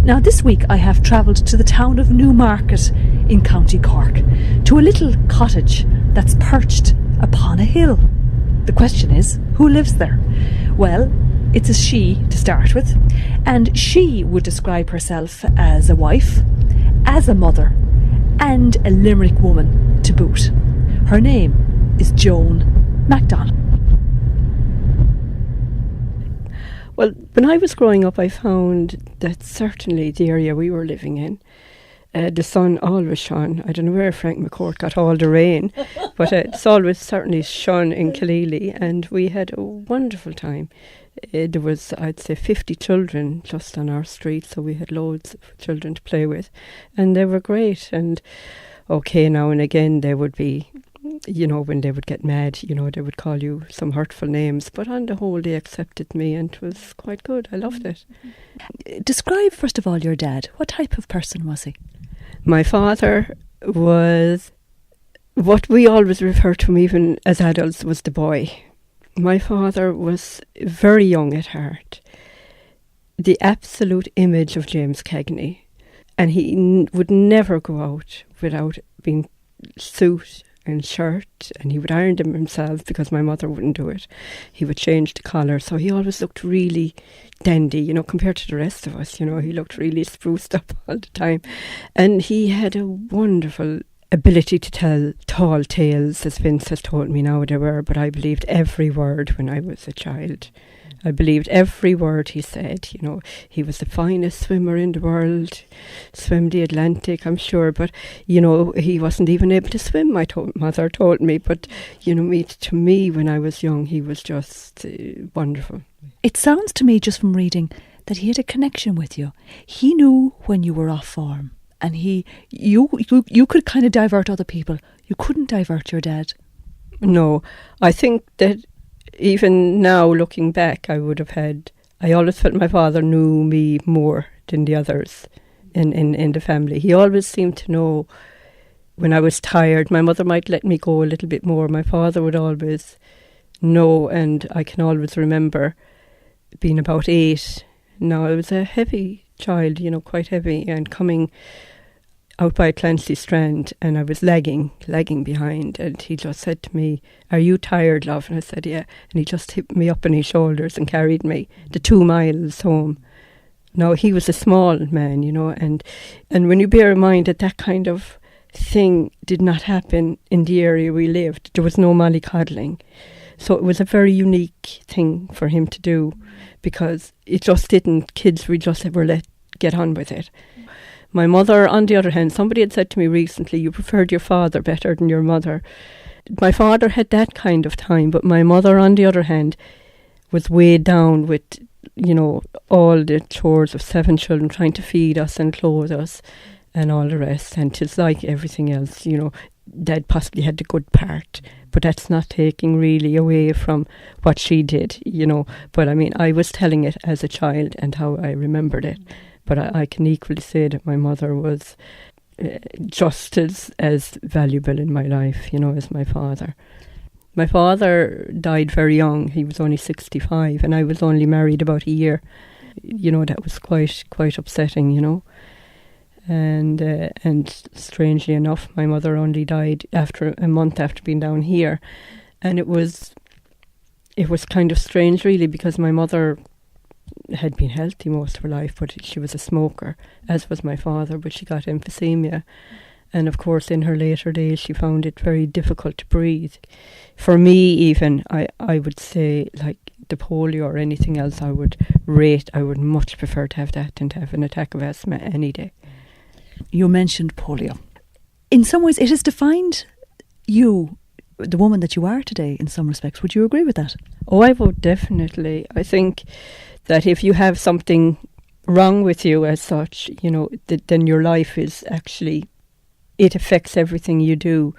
Now this week I have travelled to the town of Newmarket in County Cork, to a little cottage that's perched upon a hill. The question is, who lives there? Well, it's a she to start with, and she would describe herself as a wife, as a mother, and a Limerick woman to boot. Her name is Joan McDonnell. Well, when I was growing up, I found that certainly the area we were living in, the sun always shone. I don't know where Frank McCourt got all the rain, but it's always certainly shone in Killeely, and we had a wonderful time. There was, I'd say, 50 children just on our street, so we had loads of children to play with, and they were great. And okay, now and again they would be, when they would get mad, they would call you some hurtful names, but on the whole they accepted me, and it was quite good. I loved it. Describe first of all your dad. What type of person was he? My father was what we always refer to him, even as adults, was the boy. My father was very young at heart, the absolute image of James Cagney, and he would never go out without being suit and shirt, and he would iron them himself because my mother wouldn't do it. He would change the collar, so he always looked really dandy, compared to the rest of us. He looked really spruced up all the time, and he had a wonderful ability to tell tall tales, as Vince has told me now they were, but I believed every word when I was a child. I believed every word he said. He was the finest swimmer in the world, swam the Atlantic, I'm sure, but, he wasn't even able to swim, my mother told me, but, to me, when I was young, he was just wonderful. It sounds to me, just from reading, that he had a connection with you. He knew when you were off form, and you could kind of divert other people. You couldn't divert your dad. No, I think that even now, looking back, I always felt my father knew me more than the others in the family. He always seemed to know when I was tired. My mother might let me go a little bit more. My father would always know, and I can always remember being about 8. Now, I was a heavy child, quite heavy, and coming out by Clancy Strand, and I was lagging behind, and he just said to me, "Are you tired, love?" And I said, "Yeah." And he just tipped me up on his shoulders and carried me the 2 miles home. Now, he was a small man, and when you bear in mind that kind of thing did not happen in the area we lived, there was no mollycoddling. So it was a very unique thing for him to do, because it just didn't, kids were just were let get on with it. My mother, on the other hand, somebody had said to me recently, you preferred your father better than your mother. My father had that kind of time, but my mother, on the other hand, was weighed down with, all the chores of 7 children, trying to feed us and clothe us and all the rest. And it's like everything else, Dad possibly had the good part, but that's not taking really away from what she did, But I mean, I was telling it as a child and how I remembered it. But I can equally say that my mother was just as valuable in my life, as my father. My father died very young. He was only 65, and I was only married about a year. That was quite upsetting, And strangely enough, my mother only died after a month after being down here, and it was kind of strange, really, because my mother had been healthy most of her life, but she was a smoker, as was my father, but she got emphysema. And of course, in her later days, she found it very difficult to breathe. For me, even, I would say, like the polio or anything else, I would much prefer to have that than to have an attack of asthma any day. You mentioned polio. In some ways, it has defined you, the woman that you are today, in some respects. Would you agree with that? Oh, I would, definitely. I think that if you have something wrong with you as such, then your life is actually, it affects everything you do.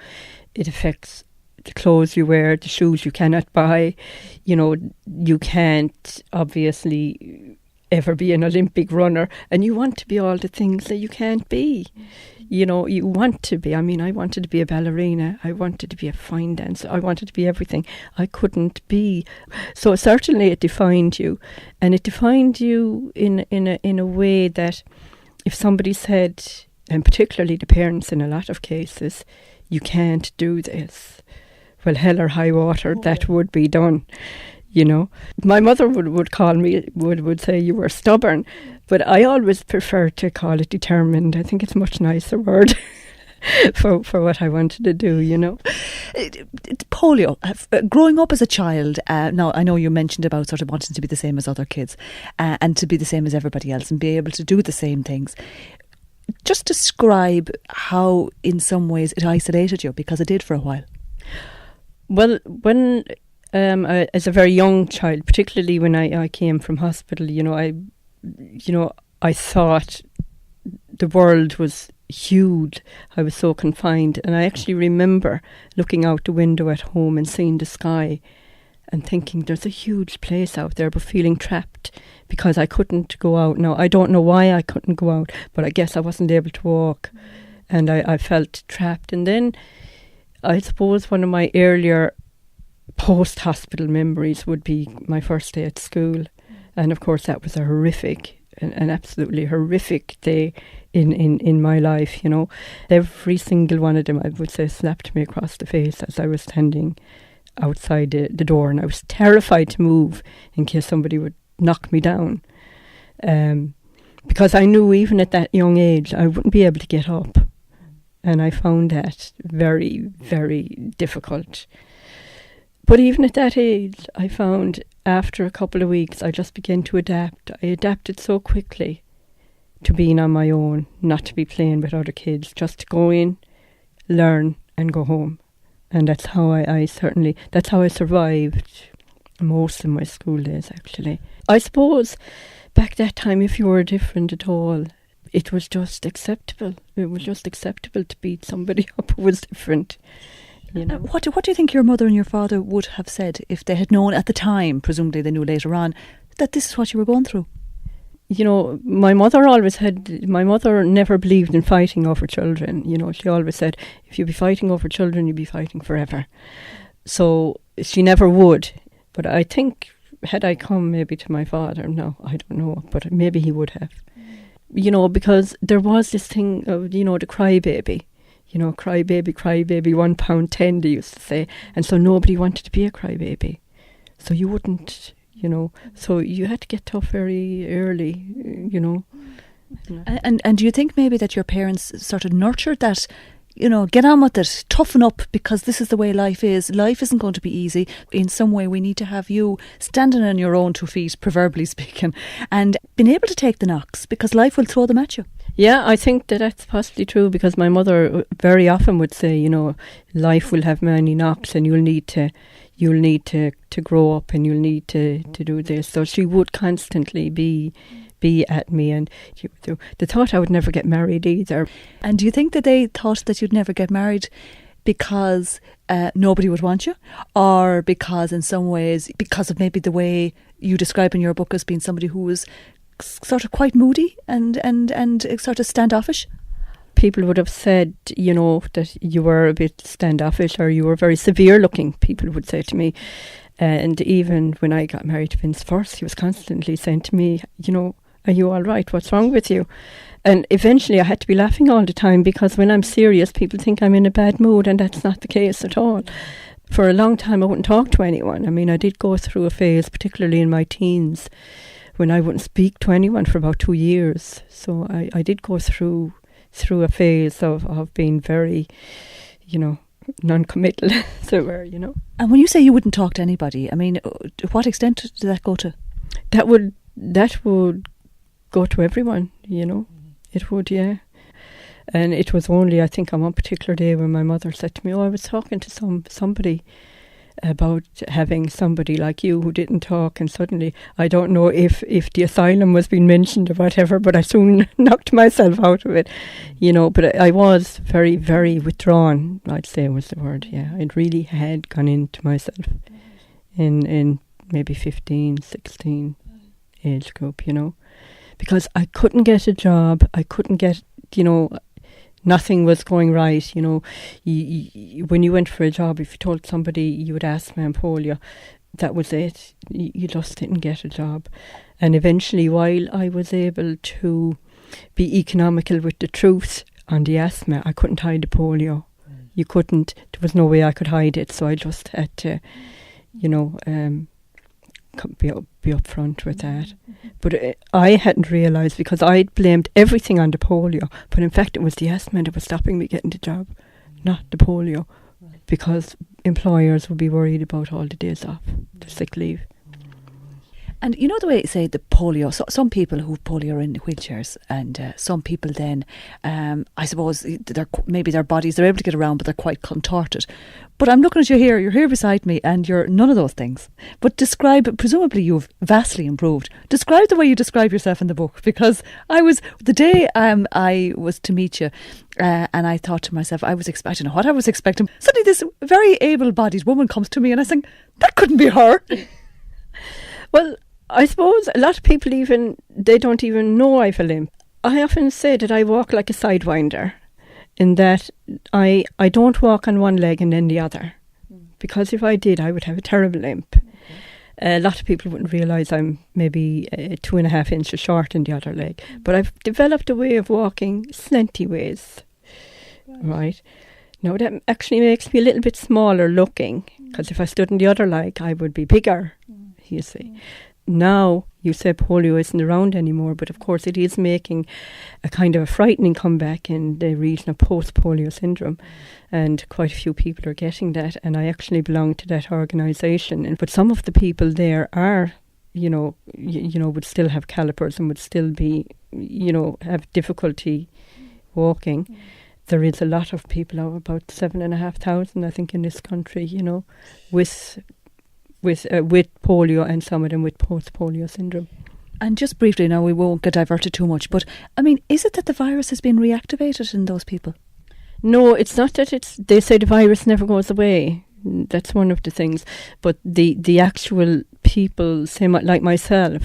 It affects the clothes you wear, the shoes you cannot buy. You can't obviously ever be an Olympic runner, and you want to be all the things that you can't be. You know, you want to be. I mean, I wanted to be a ballerina. I wanted to be a fine dancer. I wanted to be everything. I couldn't be. So certainly it defined you. And it defined you in a way that if somebody said, and particularly the parents in a lot of cases, you can't do this, well, hell or high water, that would be done. You know, my mother would call me, would say you were stubborn, but I always prefer to call it determined. I think it's a much nicer word for what I wanted to do, you know. Polio, growing up as a child, now I know you mentioned about sort of wanting to be the same as other kids and to be the same as everybody else and be able to do the same things. Just describe how in some ways it isolated you, because it did for a while. Well, when... as a very young child, particularly when I came from hospital, I thought the world was huge. I was so confined, and I actually remember looking out the window at home and seeing the sky and thinking there's a huge place out there, but feeling trapped because I couldn't go out. Now, I don't know why I couldn't go out, but I guess I wasn't able to walk, and I felt trapped. And then I suppose one of my earlier post-hospital memories would be my first day at school, and of course that was a horrific, an absolutely horrific day in my life, you know. Every single one of them, I would say, slapped me across the face as I was standing outside the door, and I was terrified to move in case somebody would knock me down, because I knew even at that young age I wouldn't be able to get up, and I found that very, very difficult. But even at that age, I found after a couple of weeks, I just began to adapt. I adapted so quickly to being on my own, not to be playing with other kids, just to go in, learn, and go home. And that's how that's how I survived most of my school days, actually. I suppose back that time, if you were different at all, it was just acceptable. It was just acceptable to beat somebody up who was different. You know. What do you think your mother and your father would have said if they had known at the time, presumably they knew later on, that this is what you were going through? You know, my mother never believed in fighting over children. You know, she always said, if you be fighting over children, you'll be fighting forever. So she never would. But I think, had I come maybe to my father, no, I don't know, but maybe he would have. You know, because there was this thing of, you know, the crybaby. You know, crybaby, £1.10, they used to say. And so nobody wanted to be a crybaby. So you wouldn't, you know, so you had to get tough very early, you know. And do you think maybe that your parents sort of nurtured that, you know, get on with it, toughen up, because this is the way life is. Life isn't going to be easy. In some way, we need to have you standing on your own 2 feet, proverbially speaking, and being able to take the knocks, because life will throw them at you. Yeah, I think that's possibly true, because my mother very often would say, you know, life will have many knocks, and you'll need to grow up, and you'll need to do this. So she would constantly be at me, and they thought I would never get married either. And do you think that they thought that you'd never get married because nobody would want you, or because in some ways, because of maybe the way you describe in your book as being somebody who was sort of quite moody and sort of standoffish? People would have said, you know, that you were a bit standoffish, or you were very severe looking, people would say to me. And even when I got married to Vince first, he was constantly saying to me, you know, are you all right? What's wrong with you? And eventually I had to be laughing all the time, because when I'm serious, people think I'm in a bad mood, and that's not the case at all. For a long time, I wouldn't talk to anyone. I mean, I did go through a phase, particularly in my teens, when I wouldn't speak to anyone for about 2 years. So I did go through a phase of being very, you know, non-committal, as it were, you know. And when you say you wouldn't talk to anybody, I mean, to what extent did that go to? That would go to everyone, you know. It would, yeah. And it was only, I think, on one particular day when my mother said to me, I was talking to somebody about having somebody like you who didn't talk, and suddenly, I don't know if the asylum was being mentioned or whatever, but I soon knocked myself out of it, you know. But I was very, very withdrawn, I'd say was the word, yeah. I really had gone into myself in maybe 15, 16, age group, because I couldn't get a job. I couldn't get, nothing was going right. When you went for a job, if you told somebody you had asthma and polio, that was it. You just didn't get a job. And eventually, while I was able to be economical with the truth on the asthma, I couldn't hide the polio. You couldn't. There was no way I could hide it. So I just had to, be upfront with that. But I hadn't realised, because I'd blamed everything on the polio. But in fact, it was the asthma that was stopping me getting the job, not the polio. Because employers would be worried about all the days off, the sick leave. And you know the way you say the polio, so some people who have polio are in wheelchairs, and some people then, I suppose, maybe their bodies, they're able to get around, but they're quite contorted. But I'm looking at you here, you're here beside me, and you're none of those things. But presumably you've vastly improved. Describe the way you describe yourself in the book, because the day I was to meet you, and I thought to myself, I don't know what I was expecting. Suddenly this very able-bodied woman comes to me, and I think, that couldn't be her. Well, I suppose a lot of people they don't even know I've a limp. I often say that I walk like a sidewinder, in that I don't walk on one leg and then the other. Because if I did, I would have a terrible limp. A lot of people wouldn't realise I'm maybe 2.5 inches short in the other leg. But I've developed a way of walking slenty ways. Right? Now that actually makes me a little bit smaller looking, because if I stood on the other leg, I would be bigger, you see. Now, you say polio isn't around anymore, but of course it is making a kind of a frightening comeback in the region of post-polio syndrome, and quite a few people are getting that, and I actually belong to that organisation. But some of the people there are, would still have calipers and would still be, have difficulty walking. There is a lot of people, about 7,500, I think, in this country, with polio, and some of them with post-polio syndrome. And just briefly, now we won't get diverted too much, but I mean, is it that the virus has been reactivated in those people? No, it's not that they say the virus never goes away. That's one of the things. But the actual people, say like myself,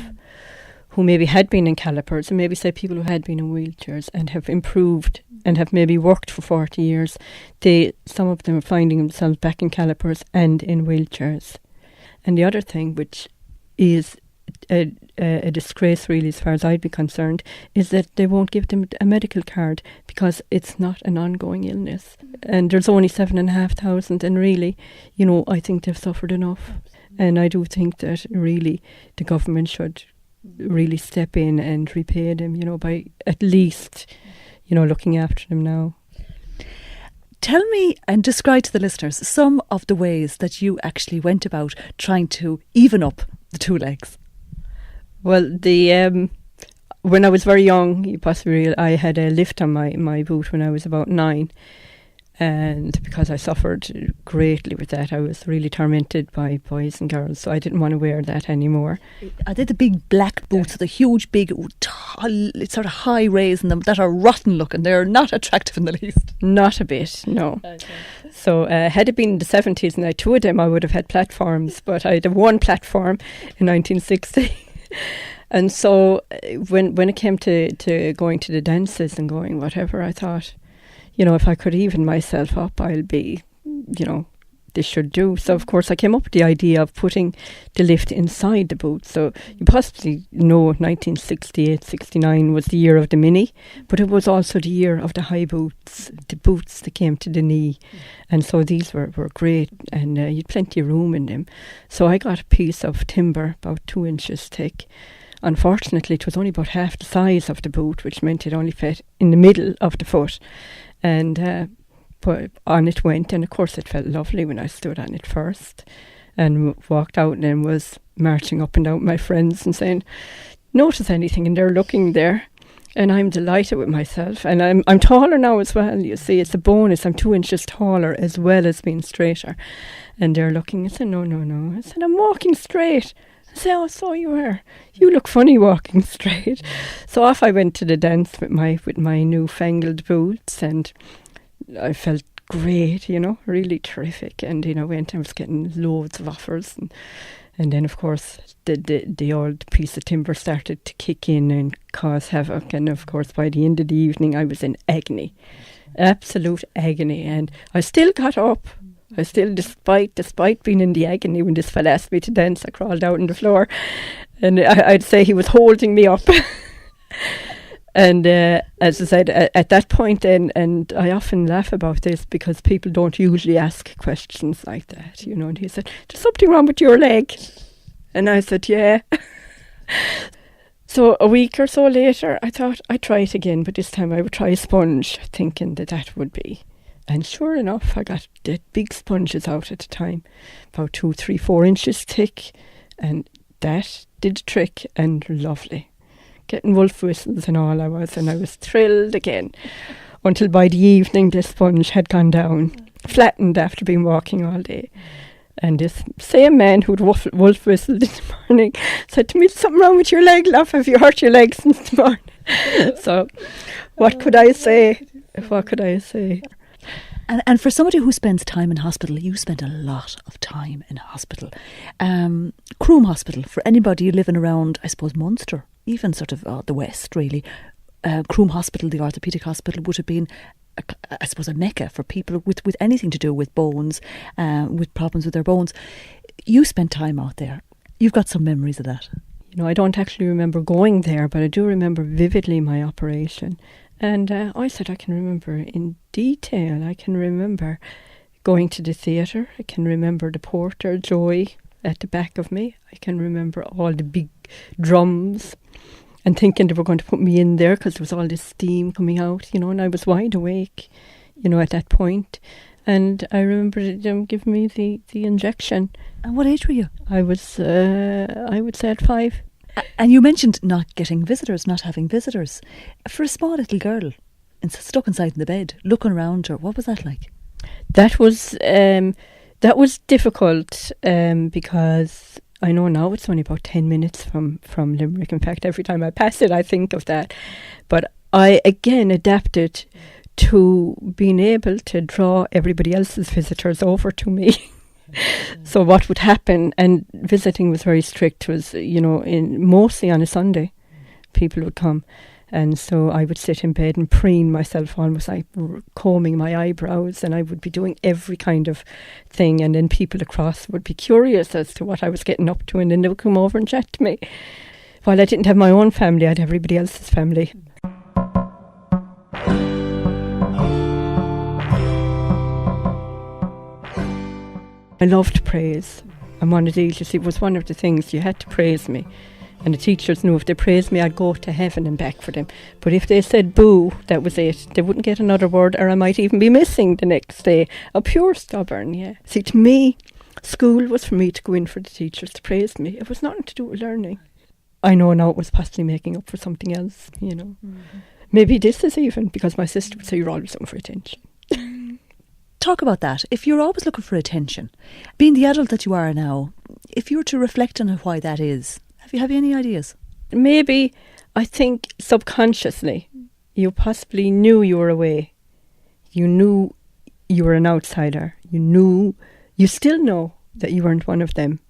who maybe had been in calipers, and maybe say people who had been in wheelchairs and have improved and have maybe worked for 40 years, some of them are finding themselves back in calipers and in wheelchairs. And the other thing, which is a disgrace really as far as I'd be concerned, is that they won't give them a medical card because it's not an ongoing illness. And there's only 7,500, and really, I think they've suffered enough. And I do think that really the government should really step in and repay them, by at least, looking after them now. Tell me and describe to the listeners some of the ways that you actually went about trying to even up the two legs. Well, when I was very young, I had a lift on my boot when I was about 9. And because I suffered greatly with that, I was really tormented by boys and girls, so I didn't want to wear that anymore. Are they the big black boots, the huge, big, sort of high rays in them that are rotten looking? They're not attractive in the least. Not a bit, no. Okay. So had it been in the 70s and I had 2 of them, I would have had platforms, but I had one platform in 1960. And so when it came to going to the dances and going whatever, I thought, if I could even myself up, I'll be, this should do. So, of course, I came up with the idea of putting the lift inside the boot. So, you possibly know 1968, 69 was the year of the mini, but it was also the year of the high boots, the boots that came to the knee. And so these were great, and you had plenty of room in them. So I got a piece of timber about 2 inches thick. Unfortunately, it was only about half the size of the boot, which meant it only fit in the middle of the foot. And but on it went, and of course it felt lovely when I stood on it first and walked out, and then was marching up and down with my friends and saying, notice anything, and they're looking there, and I'm delighted with myself. And I'm taller now as well, you see, it's a bonus. I'm 2 inches taller as well as being straighter, and they're looking. I said, no. I said, I'm walking straight. I said, oh, so you are. You look funny walking straight. So off I went to the dance with my newfangled boots, and I felt great, really terrific. And I was getting loads of offers, And then, of course, the old piece of timber started to kick in and cause havoc. And, of course, by the end of the evening, I was in agony, absolute agony. And I still got up. I still, despite being in the agony, when this fella asked me to dance, I crawled out on the floor. And I'd say he was holding me up. And as I said, at that point then, and I often laugh about this because people don't usually ask questions like that, you know. And he said, "There's something wrong with your leg." And I said, "Yeah." So a week or so later, I thought I'd try it again, but this time I would try a sponge, thinking that would be. And sure enough, I got the big sponges out at the time, about 2, 3, 4 inches thick, and that did the trick, and lovely. Getting wolf whistles and all I was thrilled again, until by the evening the sponge had gone down, flattened after being walking all day. And this same man who'd wolf whistled in the morning said to me, "There's something wrong with your leg, love. Have you hurt your leg since the morning?" So what could I say? What could I say? And for somebody who spends time in hospital, you spend a lot of time in hospital. Croom Hospital, for anybody living around, I suppose, Munster, even sort of the West, really. Croom Hospital, the orthopaedic hospital, would have been, I suppose, a mecca for people with anything to do with bones, with problems with their bones. You spent time out there. You've got some memories of that. You know, I don't actually remember going there, but I do remember vividly my operation. And I said I can remember in detail. I can remember going to the theatre. I can remember the porter, Joy, at the back of me. I can remember all the big drums and thinking they were going to put me in there because there was all this steam coming out, you know, and I was wide awake, you know, at that point. And I remember them giving me the injection. And what age were you? I was, I would say at 5. And you mentioned not getting visitors, not having visitors. For a small little girl stuck inside in the bed, looking around her, what was that like? That was difficult because I know now it's only about 10 minutes from Limerick. In fact, every time I pass it, I think of that. But I, again, adapted to being able to draw everybody else's visitors over to me. So what would happen, and visiting was very strict, was, you know, mostly on a Sunday, people would come. And so I would sit in bed and preen myself, almost like combing my eyebrows, and I would be doing every kind of thing. And then people across would be curious as to what I was getting up to, and then they would come over and chat to me. While I didn't have my own family, I had everybody else's family. I loved praise. I'm one of these, you see, it was one of the things, you had to praise me. And the teachers knew if they praised me, I'd go to heaven and back for them. But if they said boo, that was it. They wouldn't get another word, or I might even be missing the next day. A pure stubborn, yeah. See, to me, school was for me to go in for the teachers to praise me. It was nothing to do with learning. I know now it was possibly making up for something else, you know. Mm-hmm. Maybe this is even, because my sister would say, "You're always looking for attention." Talk about that. If you're always looking for attention, being the adult that you are now, if you were to reflect on why that is, have you any ideas? Maybe, I think subconsciously, you possibly knew you were away. You knew you were an outsider. You still know that you weren't one of them.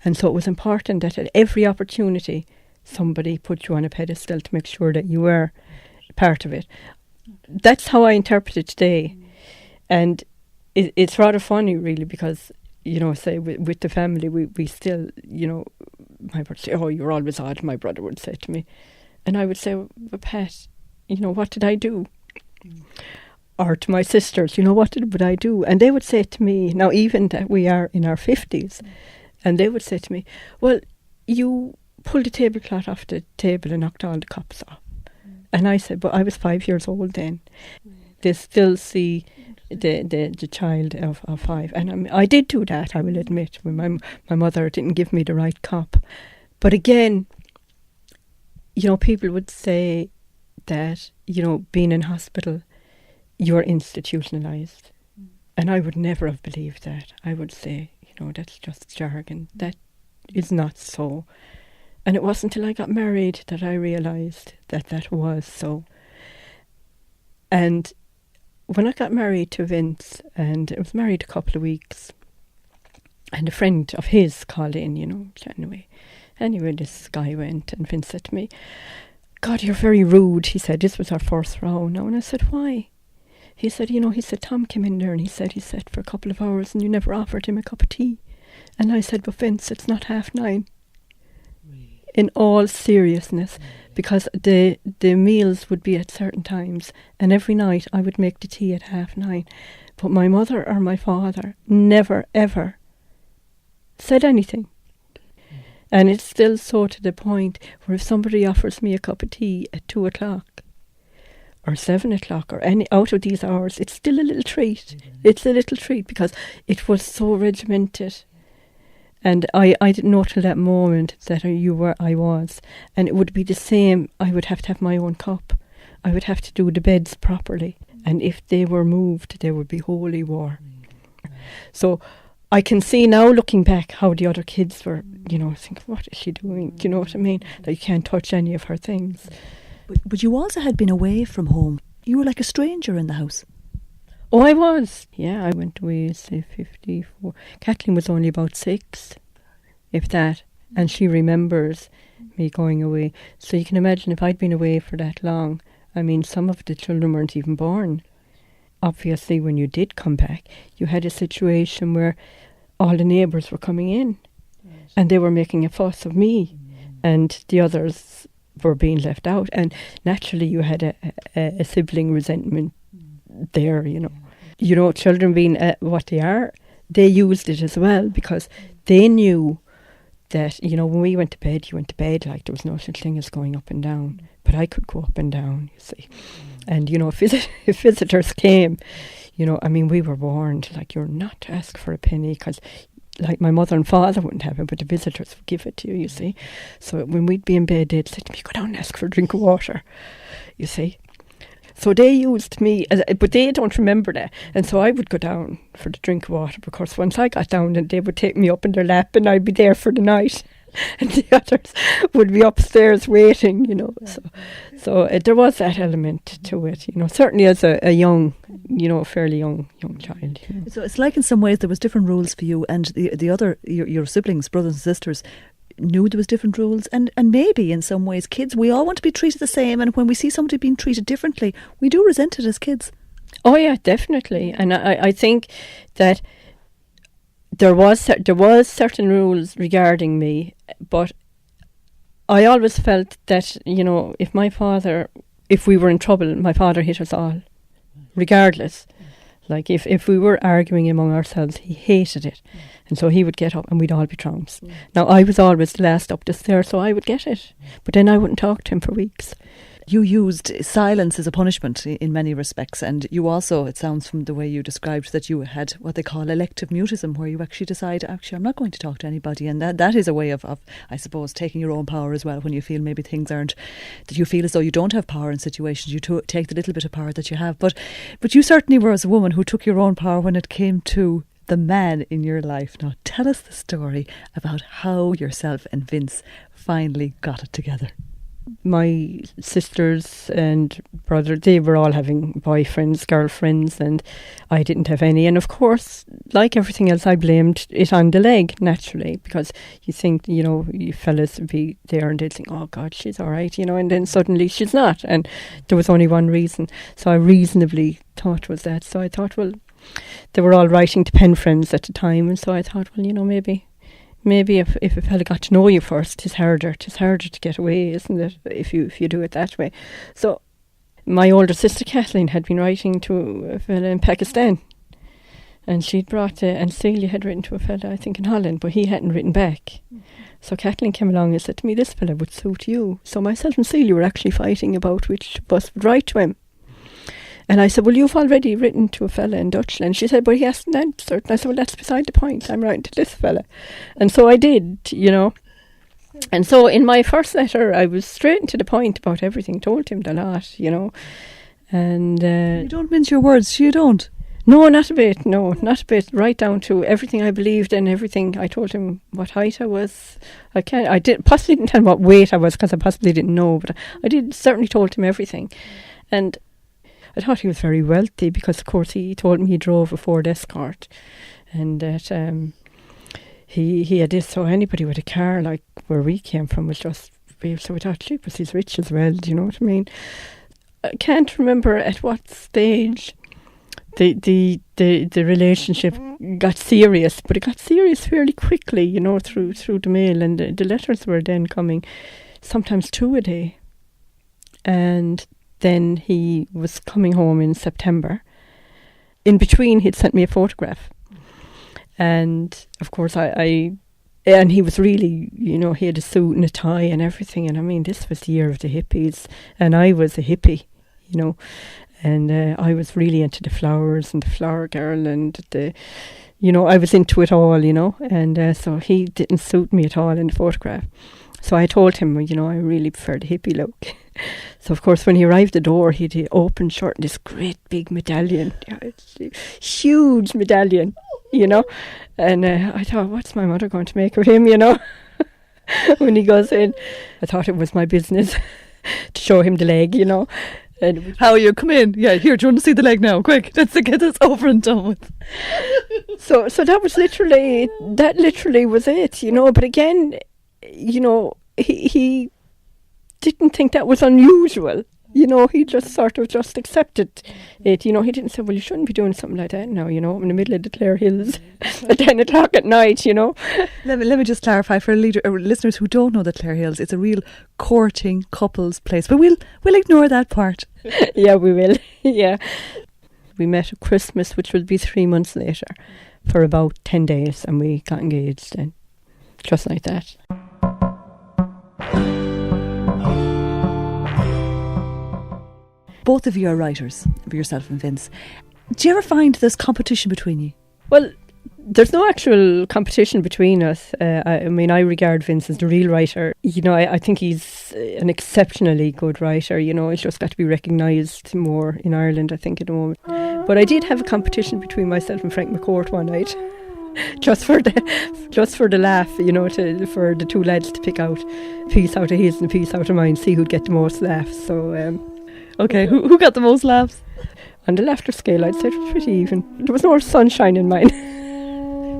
And so it was important that at every opportunity, somebody put you on a pedestal to make sure that you were part of it. That's how I interpret it today. And it's rather funny, really, because, you know, say with the family, we still, you know, my brother would say, "Oh, you're always odd," my brother would say to me. And I would say, "Well, Pat, you know, what did I do?" Or to my sisters, "You know, what would I do?" And they would say to me, now even that we are in our 50s, and they would say to me, "Well, you pulled the tablecloth off the table and knocked all the cups off." And I said, "But I was 5 years old then." They still see the child of 5. And I did do that, I will admit, when my mother didn't give me the right cup. But again, you know, people would say that, you know, being in hospital, you're institutionalised. And I would never have believed that. I would say, you know, that's just jargon. That is not so. And it wasn't until I got married that I realised that that was so. And when I got married to Vince, and I was married a couple of weeks, And a friend of his called in, Anyway, this guy went, and Vince said to me, God, you're very rude. He said, this was our first row now. And I said, why? He said, Tom came in there and he sat for a couple of hours and you never offered him a cup of tea. And I said, but Vince, it's not 9:30. In all seriousness, because the meals would be at certain times, and every night I would make the tea at 9:30. But my mother or my father never, ever said anything. And it's still so to the point where if somebody offers me a cup of tea at 2:00 or 7:00 or any out of these hours, it's still a little treat. It's a little treat because it was so regimented. And I didn't know till that moment that I was. And it would be the same. I would have to have my own cup. I would have to do the beds properly. And if they were moved, there would be holy war. So I can see now, looking back, how the other kids were, thinking, what is she doing? Do you know what I mean? That you can't touch any of her things. But you also had been away from home. You were like a stranger in the house. Oh, I was. Yeah, I went away, say, 54. Kathleen was only about 6, if that. And she remembers me going away. So you can imagine if I'd been away for that long. I mean, some of the children weren't even born. Obviously, when you did come back, you had a situation where all the neighbours were coming in. Yes. And they were making a fuss of me. And the others were being left out. And naturally, you had a sibling resentment there, children being what they are, they used it as well because they knew that, when we went to bed, you went to bed like there was no such thing as going up and down. But I could go up and down, you see. And, if visitors came, we were warned, like, you're not to ask for a penny because, like, my mother and father wouldn't have it, but the visitors would give it to you, you see. So when we'd be in bed, they'd say to me, go down and ask for a drink of water, you see. So they used me, but they don't remember that. And so I would go down for the drink of water, because once I got down, and they would take me up in their lap and I'd be there for the night. And the others would be upstairs waiting, So there was that element to it, certainly as a young, fairly young child. So it's like in some ways there was different rules for you, and the other, your siblings, brothers and sisters, knew there was different rules, and maybe in some ways kids, we all want to be treated the same, and when we see somebody being treated differently, we do resent it as kids. Oh yeah, definitely. And I think that there was certain rules regarding me, but I always felt that, if we were in trouble, my father hit us all, regardless. Like if we were arguing among ourselves, he hated it. And so he would get up and we'd all be trounced. Now, I was always the last up the stairs, so I would get it. But then I wouldn't talk to him for weeks. You used silence as a punishment in many respects, and you also, it sounds from the way you described, that you had what they call elective mutism, where you actually decide, I'm not going to talk to anybody, and that is a way of, I suppose, taking your own power as well. When you feel maybe things aren't, that you feel as though you don't have power in situations, you take the little bit of power that you have. But you certainly were, as a woman, who took your own power when it came to the man in your life. Now, tell us the story about how yourself and Vince finally got it together. My sisters and brother, they were all having boyfriends, girlfriends, and I didn't have any. And of course, like everything else, I blamed it on the leg, naturally, because you think, you fellas would be there and they'd think, oh God, she's all right, and then suddenly she's not. And there was only one reason. So I reasonably thought was that. So I thought, well, they were all writing to pen friends at the time. And so I thought, well, maybe if a fella got to know you first, it's harder to get away, isn't it, if you do it that way. So my older sister Kathleen had been writing to a fella in Pakistan, and she'd brought and Celia had written to a fella, I think, in Holland, but he hadn't written back. So Kathleen came along and said to me, this fella would suit you. So myself and Celia were actually fighting about which of us would write to him. And I said, well, you've already written to a fella in Dutchland. And she said, but he hasn't answered. And I said, well, that's beside the point. I'm writing to this fella. And so I did, And so in my first letter, I was straight and to the point about everything, told him the lot, And you don't mince your words, you don't? No, not a bit. No, not a bit. Right down to everything I believed in, everything. I told him what height I was. I possibly didn't tell him what weight I was, because I possibly didn't know. But I certainly told him everything. And I thought he was very wealthy, because, of course, he told me he drove a Ford Escort, and that he had this, so anybody with a car, like where we came from, was just, so we thought, jeepers, he's rich as well, do you know what I mean? I can't remember at what stage the relationship got serious, but it got serious fairly quickly, you know, through the mail, and the letters were then coming, sometimes 2 a day. And then he was coming home in September. In between, he'd sent me a photograph. And of course, and he was really, you know, he had a suit and a tie and everything. And I mean, this was the year of the hippies. And I was a hippie, you know. And I was really into the flowers and the flower girl and you know, I was into it all, you know. And so he didn't suit me at all in the photograph. So I told him, you know, I really prefer the hippie look. So, of course, when he arrived at the door, he had an open shirt and this great big medallion, huge medallion, you know. And I thought, what's my mother going to make of him, you know, when he goes in? I thought it was my business to show him the leg, you know. And how you come in? Yeah, here, do you want to see the leg now? Quick, let's get this over and done with. So that literally was it, you know. But again, you know, he didn't think that was unusual. You know, he just sort of just accepted it. You know, he didn't say, well, you shouldn't be doing something like that now, you know, in the middle of the Clare Hills at 10 o'clock at night, you know. Let me just clarify for listeners who don't know the Clare Hills, it's a real courting couples place. But we'll ignore that part. Yeah, we will. Yeah. We met at Christmas, which would be 3 months later, for about 10 days, and we got engaged then. Just like that. Both of you are writers, yourself and Vince. Do you ever find there's competition between you? Well, there's no actual competition between us. I mean, I regard Vince as the real writer. You know, I think he's an exceptionally good writer. You know, he's just got to be recognised more in Ireland, I think, at the moment. But I did have a competition between myself and Frank McCourt one night. Just for the laugh, you know, for the two lads to pick out a piece out of his and a piece out of mine, see who'd get the most laughs. So, okay, who got the most laughs? On the laughter scale, I'd say it was pretty even. There was more sunshine in mine.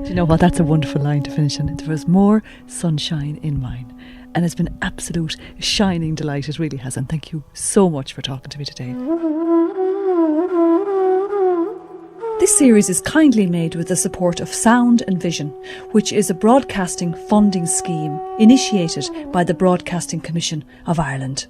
Do you know what? That's a wonderful line to finish on. There was more sunshine in mine. And it's been absolute shining delight. It really has. And thank you so much for talking to me today. This series is kindly made with the support of Sound and Vision, which is a broadcasting funding scheme initiated by the Broadcasting Commission of Ireland.